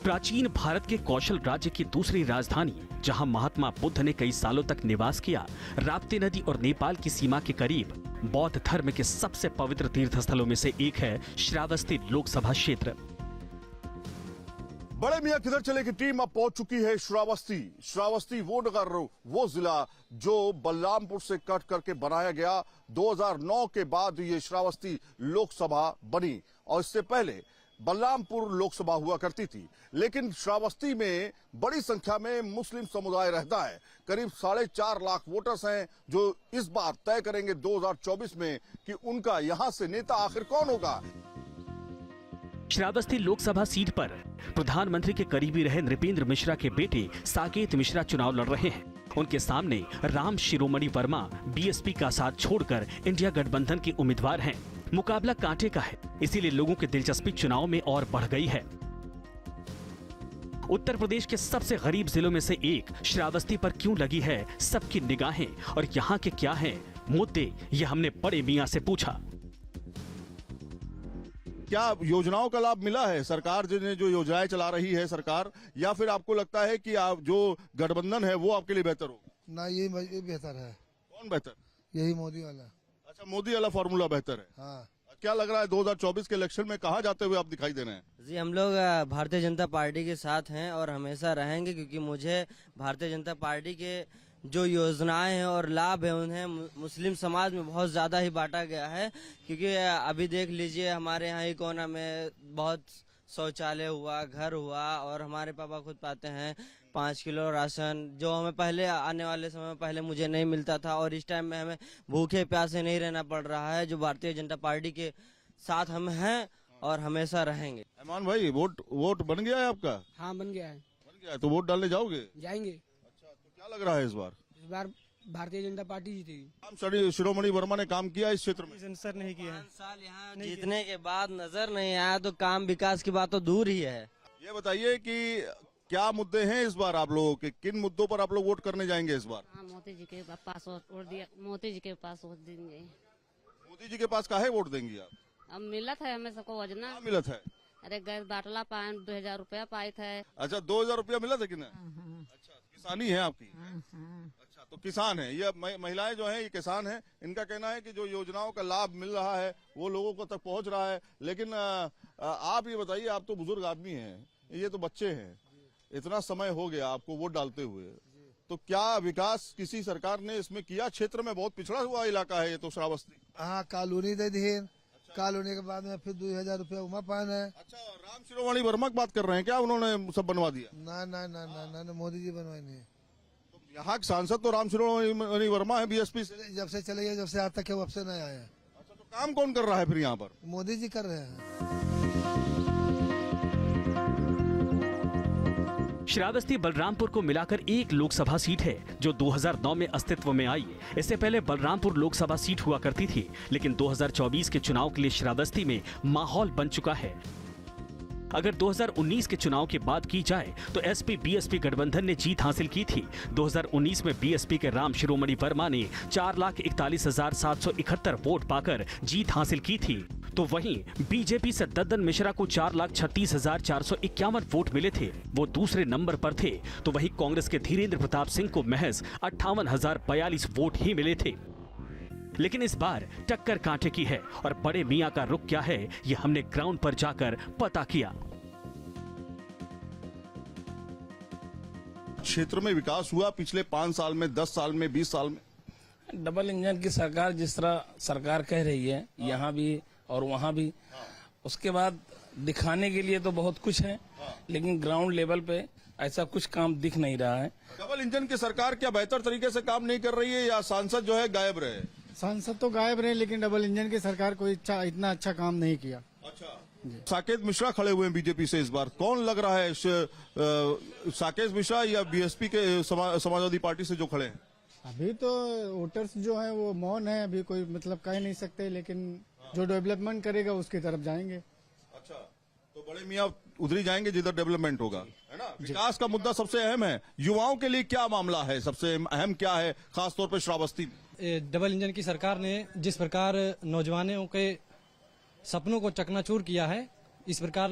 प्राचीन भारत के कौशल राज्य की दूसरी राजधानी, जहां महात्मा बुद्ध ने कई सालों तक निवास किया, राप्ती नदी और नेपाल की सीमा के करीब बौद्ध धर्म के सबसे पवित्र तीर्थ स्थलों में से एक है श्रावस्ती लोकसभा क्षेत्र। बड़े मियां किधर चले की टीम अब पहुंच चुकी है श्रावस्ती। श्रावस्ती वो नगर, वो जिला जो बलरामपुर से कट करके बनाया गया। 2009 के बाद ये श्रावस्ती लोकसभा बनी और इससे पहले बलरामपुर लोकसभा हुआ करती थी। लेकिन श्रावस्ती में बड़ी संख्या में मुस्लिम समुदाय रहता है। करीब 4.5 लाख वोटर्स हैं जो इस बार तय करेंगे 2024 में कि उनका यहां से नेता आखिर कौन होगा। श्रावस्ती लोकसभा सीट पर प्रधानमंत्री के करीबी रहे नृपेंद्र मिश्रा के बेटे साकेत मिश्रा चुनाव लड़ रहे हैं। उनके सामने राम शिरोमणि वर्मा बीएसपी का साथ छोड़कर इंडिया गठबंधन के उम्मीदवार हैं। मुकाबला कांटे का है, इसीलिए लोगों की दिलचस्पी चुनाव में और बढ़ गई है। उत्तर प्रदेश के सबसे गरीब जिलों में से एक श्रावस्ती पर क्यों लगी है सबकी निगाहें और यहाँ के क्या हैं मुद्दे, ये हमने बड़े मियां से पूछा। क्या योजनाओं का लाभ मिला है? सरकार जो योजनाएं चला रही है सरकार, या फिर आपको लगता है कि आप जो गठबंधन है वो आपके लिए बेहतर होगा? ना, ये बेहतर है। कौन बेहतर? यही मोदी वाला। अच्छा, मोदी वाला फॉर्मूला बेहतर है। हाँ। क्या लग रहा है 2024 के इलेक्शन में कहाँ जाते हुए आप दिखाई दे रहे हैं? जी, हम लोग भारतीय जनता पार्टी के साथ हैं और हमेशा रहेंगे, क्योंकि मुझे भारतीय जनता पार्टी के जो योजनाएं हैं और लाभ है उन्हें मुस्लिम समाज में बहुत ज्यादा ही बांटा गया है। क्योंकि अभी देख लीजिए, हमारे यहाँ ही कोना में बहुत शौचालय हुआ, घर हुआ, और हमारे पापा खुद पाते हैं 5 किलो राशन, जो हमें पहले आने वाले समय में पहले मुझे नहीं मिलता था, और इस टाइम में हमें भूखे प्यासे नहीं रहना पड़ रहा है। जो भारतीय जनता पार्टी के साथ हम हैं और हमेशा रहेंगे। अमान भाई, वोट बन गया है आपका? हाँ, बन गया है। बन गया है, तो वोट डालने जाओगे? जाएंगे। अच्छा, तो क्या लग रहा है इस बार? इस बार भारतीय जनता पार्टी जीतेगी। राम शिरोमणि वर्मा ने काम किया इस क्षेत्र में? सेंसर नहीं किया है। 5 साल यहाँ जीतने के बाद नजर नहीं आया, तो काम विकास की बात तो दूर ही है। ये बताइए कि क्या मुद्दे हैं इस बार आप लोगों के, किन मुद्दों पर आप लोग वोट करने जाएंगे इस बार? मोदी जी के पास वोट दिया, मोदी जी के पास वोट देंगे। मोदी जी के पास काहे वोट देंगी आप? अब मिलत है हमें सबको योजना। क्या मिलत है? अरे गैस बाटला पाए 2000 रुपया पाए थे। अच्छा, 2000 रुपया मिला था कि नहीं? अच्छा, किसानी है आपकी? अच्छा, तो किसान है ये महिलाएं जो हैं, ये किसान हैं। इनका कहना है कि जो योजनाओं का लाभ मिल रहा है वो लोगों को तक पहुंच रहा है। लेकिन आप ये बताइए, आप तो बुजुर्ग आदमी हैं, ये तो बच्चे हैं, इतना समय हो गया आपको वोट डालते हुए, तो क्या विकास किसी सरकार ने इसमें किया? क्षेत्र में बहुत पिछड़ा हुआ इलाका है ये तो श्रावस्ती। हाँ, कॉलोनी दे दी। कॉलोनी के बाद में फिर 2000 रुपया उमा पान है। अच्छा, राम शिरोमणि वर्मा की बात कर रहे हैं क्या? उन्होंने सब बनवा दिया? ना ना ना ना ना, ना मोदी जी बनवाए नहीं। तो यहाँ के सांसद तो राम शिरोमणि वर्मा है बीएसपी से। जब से चले गए, जब से आज तक है, वब से नहीं आया। अच्छा, तो काम कौन कर रहा है फिर यहाँ पर? मोदी जी कर रहे हैं। श्रावस्ती बलरामपुर को मिलाकर एक लोकसभा सीट है जो 2009 में अस्तित्व में आई। इससे पहले बलरामपुर लोकसभा सीट हुआ करती थी, लेकिन 2024 के चुनाव के लिए श्रावस्ती में माहौल बन चुका है। अगर 2019 के चुनाव की बात की जाए तो एसपी बीएसपी गठबंधन ने जीत हासिल की थी। 2019 में बीएसपी के राम शिरोमणि वर्मा ने 4,41,771 वोट पाकर जीत हासिल की थी, तो वहीं बीजेपी से दद्दन मिश्रा को 4,36,451 वोट मिले थे, वो दूसरे नंबर पर थे। तो वहीं कांग्रेस के धीरेन्द्र प्रताप सिंह को महज 58,042 वोट ही मिले थे। लेकिन इस बार टक्कर कांटे की है और बड़े मियां का रुख क्या है ये हमने ग्राउंड पर जाकर पता किया। क्षेत्र में विकास हुआ पिछले 5 साल में, 10 साल में, 20 साल में? डबल इंजन की सरकार जिस तरह सरकार कह रही है, यहाँ भी और वहाँ भी, उसके बाद दिखाने के लिए तो बहुत कुछ है, लेकिन ग्राउंड लेवल पे ऐसा कुछ काम दिख नहीं रहा है। डबल इंजन की सरकार क्या बेहतर तरीके से काम नहीं कर रही है, या सांसद जो है गायब रहे? सांसद तो गायब रहे, लेकिन डबल इंजन की सरकार कोई इतना अच्छा काम नहीं किया। अच्छा, साकेत मिश्रा खड़े हुए हैं बीजेपी से इस बार, कौन लग रहा है साकेत मिश्रा या बीएसपी के समाजवादी पार्टी से जो खड़े हैं? अभी तो वोटर्स जो है वो मौन है, अभी कोई मतलब कह नहीं सकते, लेकिन जो डेवलपमेंट करेगा उसकी तरफ जाएंगे। अच्छा, तो बड़े मियां उधर ही जाएंगे जिधर डेवलपमेंट होगा, है ना? विकास का मुद्दा सबसे अहम है। युवाओं के लिए क्या मामला है, सबसे अहम क्या है, खासतौर पर श्रावस्ती में? डबल इंजन की सरकार ने जिस प्रकार नौजवानों के सपनों को चकनाचूर किया है, इस प्रकार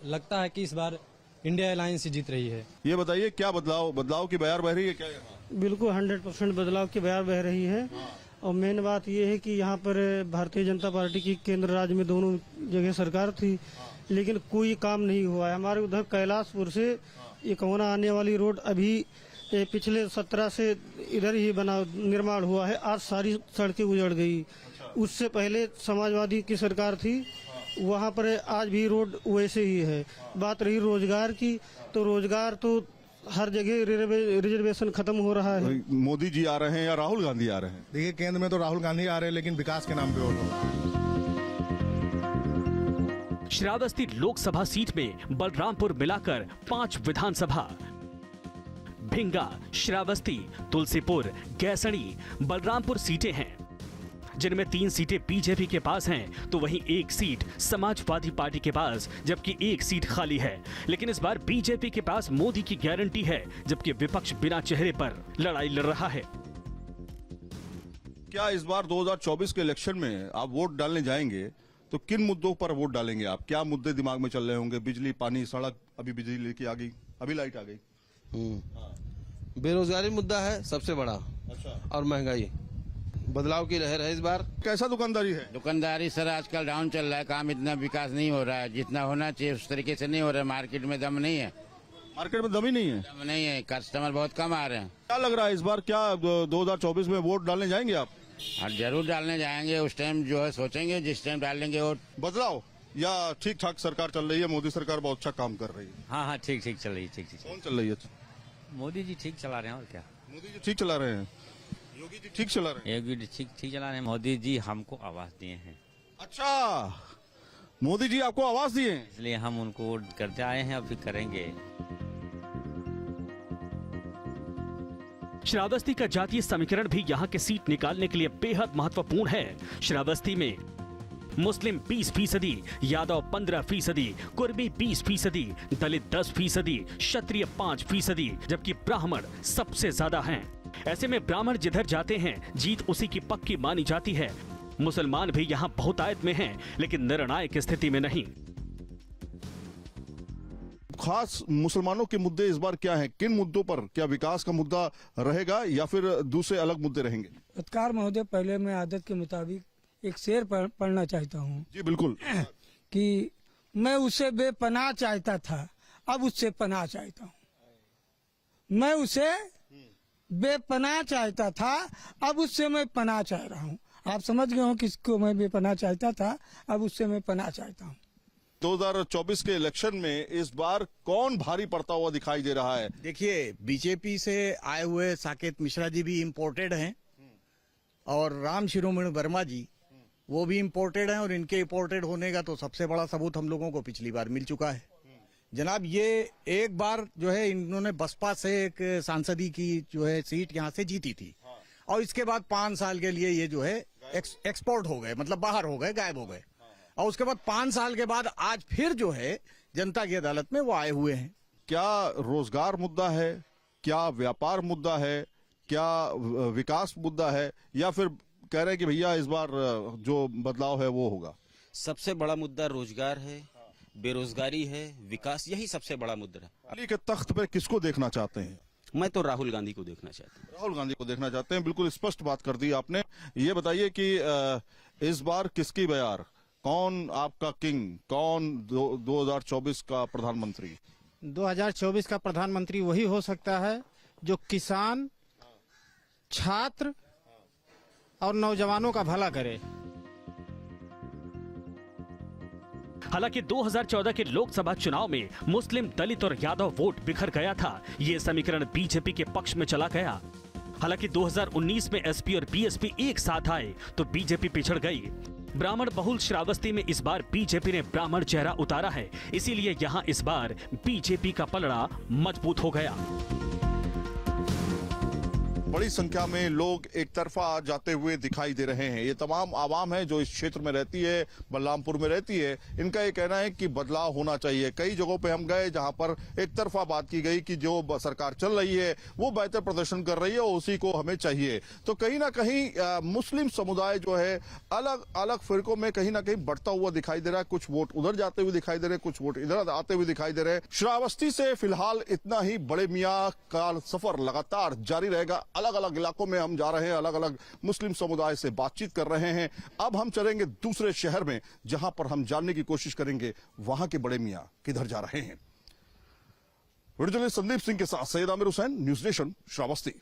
लगता है कि इस बार इंडिया अलायंस ही जीत रही है। ये बताइए क्या बदलाव की बयार बह रही है क्या यहाँ? बिल्कुल 100% बदलाव की बयार बह रही है। और मेन बात ये है कि यहाँ पर भारतीय जनता पार्टी की केंद्र राज्य में दोनों जगह सरकार थी, लेकिन कोई काम नहीं हुआ है। हमारे उधर कैलाशपुर से इकौना आने वाली रोड अभी पिछले 17 से इधर ही निर्माण हुआ है। आज सारी सड़कें उजड़ गई। उससे पहले समाजवादी की सरकार थी, वहाँ पर आज भी रोड वैसे ही है। बात रही रोजगार की, तो रोजगार तो हर जगह रिजर्वेशन खत्म हो रहा है। मोदी जी आ रहे हैं या राहुल गांधी आ रहे हैं? देखिए, केंद्र में तो राहुल गांधी आ रहे हैं, लेकिन विकास के नाम पे वोट होगा। श्रावस्ती लोकसभा सीट में बलरामपुर मिलाकर 5 विधानसभा, भिंगा, श्रावस्ती, तुलसीपुर, गैसणी, बलरामपुर सीटें हैं, जिनमें 3 सीटें बीजेपी के पास हैं, तो वहीं 1 सीट समाजवादी पार्टी के पास, जबकि 1 सीट खाली है। लेकिन इस बार बीजेपी के पास मोदी की गारंटी है, जबकि विपक्ष बिना चेहरे पर लड़ाई लड़ रहा है। क्या इस बार 2024 के इलेक्शन में आप वोट डालने जाएंगे तो किन मुद्दों पर वोट डालेंगे आप? क्या मुद्दे दिमाग में चल रहे होंगे? बिजली, पानी, सड़क, अभी बिजली लेके आ गई, अभी लाइट आ गई। बेरोजगारी मुद्दा है सबसे बड़ा। अच्छा। और महंगाई, बदलाव की लहर है इस बार। कैसा दुकानदारी है? दुकानदारी सर आजकल डाउन चल रहा है, काम इतना विकास नहीं हो रहा है, जितना होना चाहिए उस तरीके से नहीं हो रहा है। मार्केट में दम नहीं है। मार्केट में दम ही नहीं है? दम नहीं है, कस्टमर बहुत कम आ रहे हैं। क्या लग रहा है इस बार क्या 2024 में वोट डालने जाएंगे आप? और जरूर डालने जाएंगे। उस टाइम जो है सोचेंगे, जिस टाइम डालेंगे वोट। बदलाव या ठीक ठाक सरकार चल रही है? मोदी सरकार बहुत अच्छा काम कर रही है। हाँ, ठीक चल रही है। ठीक कौन चल रही है? मोदी जी ठीक चला रहे हैं, और क्या। मोदी जी ठीक चला रहे हैं, योगी जी ठीक चला रहे हैं। योगी जी ठीक चला रहे हैं। मोदी जी हमको आवाज दिए हैं। अच्छा, मोदी जी आपको आवाज दिए हैं, इसलिए हम उनको वोट करते आए हैं और फिर करेंगे। श्रावस्ती का जातीय समीकरण भी यहाँ के सीट निकालने के लिए बेहद महत्वपूर्ण है। श्रावस्ती में मुस्लिम 20%, यादव 15%, कुर्मी 20%, दलित 10%, क्षत्रिय 5%, जबकि ब्राह्मण सबसे ज्यादा हैं। ऐसे में ब्राह्मण जिधर जाते हैं जीत उसी की पक्की मानी जाती है। मुसलमान भी यहाँ बहुतायत में हैं, लेकिन निर्णायक स्थिति में नहीं। खास मुसलमानों के मुद्दे इस बार क्या हैं? किन मुद्दों पर? क्या विकास का मुद्दा रहेगा या फिर दूसरे अलग मुद्दे रहेंगे? पत्रकार महोदय, पहले मैं आदत के मुताबिक एक शेर पढ़ना चाहता हूँ। जी बिल्कुल। कि मैं उसे बेपनाह चाहता था, अब उससे पनाह चाहता हूँ। मैं उसे बेपनाह चाहता था, अब उससे मैं पनाह चाह रहा हूँ। आप समझ गए हो किसको मैं बेपनाह चाहता था, अब उससे मैं पनाह चाहता हूँ। 2024 के इलेक्शन में इस बार कौन भारी पड़ता हुआ दिखाई दे रहा है? देखिए, बीजेपी से आए हुए साकेत मिश्रा जी भी इम्पोर्टेड हैं और राम शिरोमणि वर्मा जी वो भी इम्पोर्टेड हैं, और इनके इम्पोर्टेड होने का तो सबसे बड़ा सबूत हम लोगों को पिछली बार मिल चुका है। जनाब, ये एक बार जो है इन्होंने बसपा से एक सांसदी की जो है सीट यहाँ से जीती थी, और इसके बाद 5 साल के लिए ये जो है एक्सपोर्ट हो गए, मतलब बाहर हो गए, गायब हो गए। और उसके बाद 5 साल के बाद आज फिर जो है जनता की अदालत में वो आए हुए हैं। क्या रोजगार मुद्दा है? क्या व्यापार मुद्दा है? क्या विकास मुद्दा है? या फिर कह रहे हैं कि भैया इस बार जो बदलाव है वो होगा? सबसे बड़ा मुद्दा रोजगार है, बेरोजगारी है, विकास, यही सबसे बड़ा मुद्दा है। अली के तख्त पे किसको देखना चाहते हैं? मैं तो राहुल गांधी को देखना चाहता हूँ। राहुल गांधी को देखना चाहते हैं, बिल्कुल स्पष्ट बात कर दी आपने। ये बताइए कि इस बार किसकी बयार? कौन आपका किंग? कौन 2024 का प्रधानमंत्री? 2024 का प्रधानमंत्री वही हो सकता है जो किसान, छात्र और नौजवानों का भला करे। हालांकि 2014 के लोकसभा चुनाव में मुस्लिम, दलित और यादव वोट बिखर गया था। ये समीकरण बीजेपी के पक्ष में चला गया। हालांकि 2019 में एसपी और बीएसपी एक साथ आए तो बीजेपी पिछड़ गई। ब्राह्मण बहुल श्रावस्ती में इस बार बीजेपी ने ब्राह्मण चेहरा उतारा है, इसीलिए यहाँ इस बार बीजेपी का पलड़ा मजबूत हो गया। बड़ी संख्या में लोग एक तरफा जाते हुए दिखाई दे रहे हैं। ये तमाम आवाम है जो इस क्षेत्र में रहती है, बलरामपुर में रहती है। इनका ये कहना है कि बदलाव होना चाहिए। कई जगहों पे हम गए जहां पर एक तरफा बात की गई कि जो सरकार चल रही है वो बेहतर प्रदर्शन कर रही है और उसी को हमें चाहिए। तो कहीं ना कहीं मुस्लिम समुदाय जो है अलग अलग फिरकों में कहीं ना कहीं बढ़ता हुआ दिखाई दे रहा है। कुछ वोट उधर जाते हुए दिखाई दे रहे हैं, कुछ वोट इधर आते हुए दिखाई दे रहे हैं। श्रावस्ती से फिलहाल इतना ही। बड़े मियाँ का सफर लगातार जारी रहेगा। अलग अलग इलाकों में हम जा रहे हैं, अलग अलग मुस्लिम समुदाय से बातचीत कर रहे हैं। अब हम चलेंगे दूसरे शहर में जहां पर हम जानने की कोशिश करेंगे वहां के बड़े मियाँ किधर जा रहे हैं। वीडियो जर्नलिस्ट संदीप सिंह के साथ सैयद आमिर हुसैन, न्यूज नेशन, श्रावस्ती।